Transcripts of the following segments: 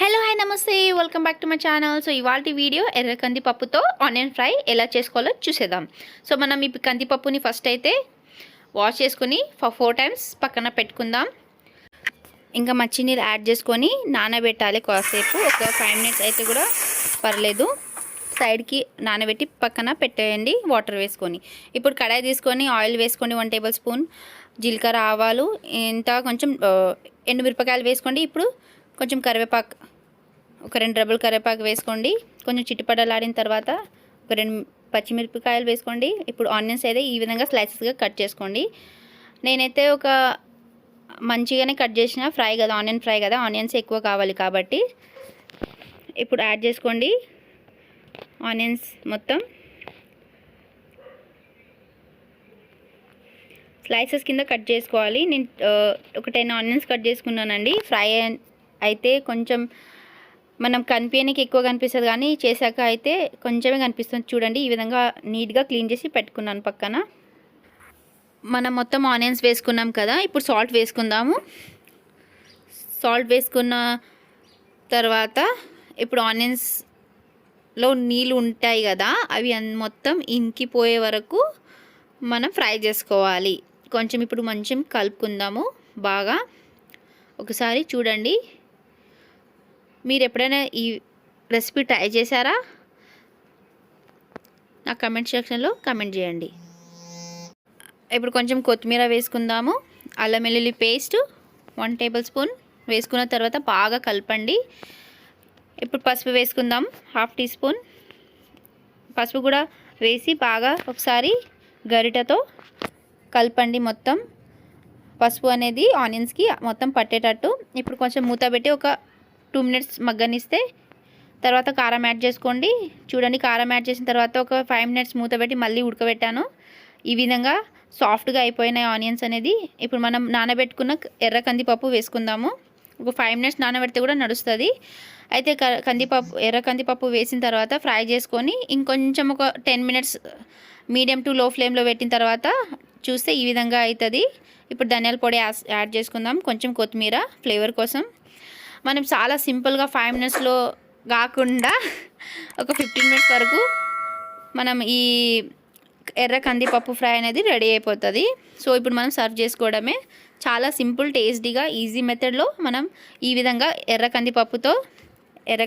Hello hi నమస్తే welcome back to my channel. So ఇవాల్టి video ఎర్ర కందిపప్పుతో ఆనియన్ ఫ్రై ఎలా చేసుకోవాలో చూసేద్దాం. సో మనం ఈ కందిపప్పుని ఫస్ట్ అయితే వాష్ చేసుకుని 4 టైమ్స్ పక్కన పెట్టుకుందాం. ఇంకా మంచినీరు యాడ్ చేసుకొని నానబెట్టాలి కాసేపు. ఒక 5 మినిట్స్ అయితే కూడా పర్లేదు. సైడ్కి నానబెట్టి పక్కన పెట్టేయండి వాటర్ వేసుకొని. ఇప్పుడు కడాయి తీసుకొని ఆయిల్ వేసుకోండి. 1 టేబుల్ స్పూన్ జీలకర్ర, ఆవాలు, ఇంత కొంచెం ఎండుమిరపకాయలు వేసుకోండి. ఇప్పుడు కొంచెం కరివేపాకు, ఒక 2 రెబ్బలు కరివేపాకు వేసుకోండి. కొంచెం చిటిపడలాడిన తర్వాత ఒక 2 పచ్చిమిరపకాయలు వేసుకోండి. ఇప్పుడు ఆనియన్స్ అయితే ఈ విధంగా స్లైసెస్గా కట్ చేసుకోండి. నేనైతే ఒక మంచిగానే కట్ చేసిన, ఫ్రై కదా, ఆనియన్ ఫ్రై కదా, ఆనియన్స్ ఎక్కువ కావాలి కాబట్టి. ఇప్పుడు యాడ్ చేసుకోండి ఆనియన్స్ మొత్తం స్లైసెస్ కింద కట్ చేసుకోవాలి. నేను ఒక 10 ఆనియన్స్ కట్ చేసుకున్నానండి. ఫ్రై అయితే కొంచెం మనం కనిపించడానికి ఎక్కువ కనిపిస్తుంది, కానీ చేశాక అయితే కొంచెమే కనిపిస్తుంది. చూడండి, ఈ విధంగా నీట్గా క్లీన్ చేసి పెట్టుకున్నాను పక్కన. మనం మొత్తం ఆనియన్స్ వేసుకున్నాం కదా, ఇప్పుడు సాల్ట్ వేసుకుందాము. సాల్ట్ వేసుకున్న తర్వాత ఇప్పుడు ఆనియన్స్లో నీళ్ళు ఉంటాయి కదా, అవి మొత్తం ఇంకిపోయే వరకు మనం ఫ్రై చేసుకోవాలి. కొంచెం ఇప్పుడు మంచిగా కలుపుకుందాము బాగా. ఒకసారి చూడండి. మీరు ఎప్పుడైనా ఈ రెసిపీ ట్రై చేశారా? నా కమెంట్ సెక్షన్లో కమెంట్ చేయండి. ఇప్పుడు కొంచెం కొత్తిమీర వేసుకుందాము. అల్లం వెల్లుల్లి పేస్ట్ 1 టేబుల్ స్పూన్ వేసుకున్న తర్వాత బాగా కలపండి. ఇప్పుడు పసుపు వేసుకుందాం. 1/2 టీ స్పూన్ పసుపు కూడా వేసి బాగా ఒకసారి గరిటతో కలపండి. మొత్తం పసుపు అనేది ఆనియన్స్కి మొత్తం పట్టేటట్టు. ఇప్పుడు కొంచెం మూత పెట్టి ఒక 2 మినిట్స్ మగ్గనిస్తే తర్వాత కారం యాడ్ చేసుకోండి. చూడండి, కారం యాడ్ చేసిన తర్వాత ఒక 5 మినిట్స్ మూత పెట్టి మళ్ళీ ఉడకబెట్టాను. ఈ విధంగా సాఫ్ట్గా అయిపోయినాయి ఆనియన్స్ అనేది. ఇప్పుడు మనం నానబెట్టుకున్న ఎర్ర కందిపప్పు వేసుకుందాము. ఒక 5 మినిట్స్ నానబెడితే కూడా నడుస్తుంది. అయితే ఎర్ర కందిపప్పు వేసిన తర్వాత ఫ్రై చేసుకొని ఇంకొంచెం ఒక 10 మినిట్స్ మీడియం టు లో ఫ్లేమ్లో పెట్టిన తర్వాత చూస్తే ఈ విధంగా అవుతుంది. ఇప్పుడు ధనియాల పొడి యాడ్ చేసుకుందాం, కొంచెం కొత్తిమీర ఫ్లేవర్ కోసం. మనం చాలా సింపుల్గా 5 మినిట్స్లో కాకుండా ఒక 15 మినిట్స్ వరకు మనం ఈ ఎర్ర కందిపప్పు ఫ్రై అనేది రెడీ అయిపోతుంది. సో ఇప్పుడు మనం సర్వ్ చేసుకోవడమే. చాలా సింపుల్, టేస్టీగా, ఈజీ మెథడ్లో మనం ఈ విధంగా ఎర్ర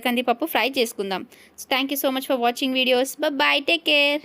కందిపప్పు ఫ్రై చేసుకుందాం. So thank you so much for watching videos. Bye, take care.